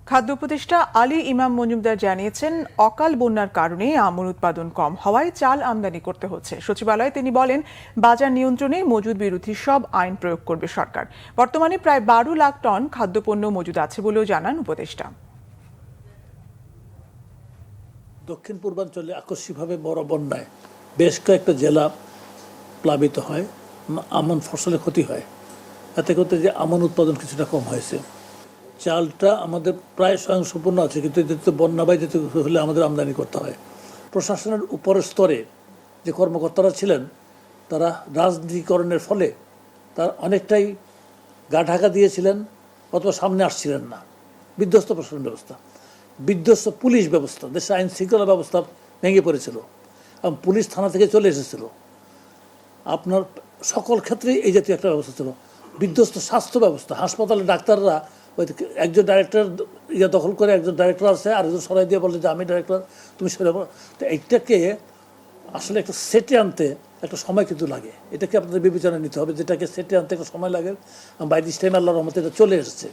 খাদ্য উপদেষ্টা আলী ইমাম মজুমদার জানিয়েছেন, অকাল বন্যার কারণে আমন উৎপাদন কম হওয়ায় চাল আমদানি করতে হচ্ছে। সচিবালয়ে তিনি বলেন, বাজার নিয়ন্ত্রণে মজুদ বিরোধী সব আইন প্রয়োগ করবে সরকার। বর্তমানে প্রায় 12 লাখ টন খাদ্যপণ্য মজুদ আছে বলেও জানান উপদেষ্টা। দক্ষিণ পূর্বাঞ্চলে আকস্মিকভাবে বড় বন্যায় বেশ কয়েকটা জেলা প্লাবিত হয়, আমন ফসলের ক্ষতি হয়। এতে করতে যে আমন উৎপাদন কিছুটা কম হয়েছে। চালটা আমাদের প্রায় স্বয়ংসম্পূর্ণ আছে, কিন্তু এতে বন্যাবাই যেতে হলে আমাদের আমদানি করতে হয়। প্রশাসনের উপরের স্তরে যে কর্মকর্তারা ছিলেন, তারা রাজনীতিকরণের ফলে তার অনেকটাই গা ঢাকা দিয়েছিলেন অথবা সামনে আসছিলেন না। বিধ্বস্ত প্রশাসন ব্যবস্থা, বিধ্বস্ত পুলিশ ব্যবস্থা, দেশের আইন শৃঙ্খলা ব্যবস্থা ভেঙে পড়েছিল এবং পুলিশ থানা থেকে চলে এসেছিল। আপনার সকল ক্ষেত্রেই এই জাতীয় একটা ব্যবস্থা ছিল। বিধ্বস্ত স্বাস্থ্য ব্যবস্থা, হাসপাতালে ডাক্তাররা ওই একজন ডাইরেক্টর দখল করে, একজন ডাইরেক্টর আছে আর একজন সরাই দিয়ে বলে যে আমি ডাইরেক্টর, তুমি সরে। তো এইটাকে আসলে একটা সেটে আনতে একটা সময় কিন্তু লাগে। এটাকে আপনাদের বিবেচনায় নিতে হবে, যেটাকে সেটে আনতে একটা সময় লাগে। বাই দিস টাইম আল্লাহর রহমতে এটা চলে এসেছে।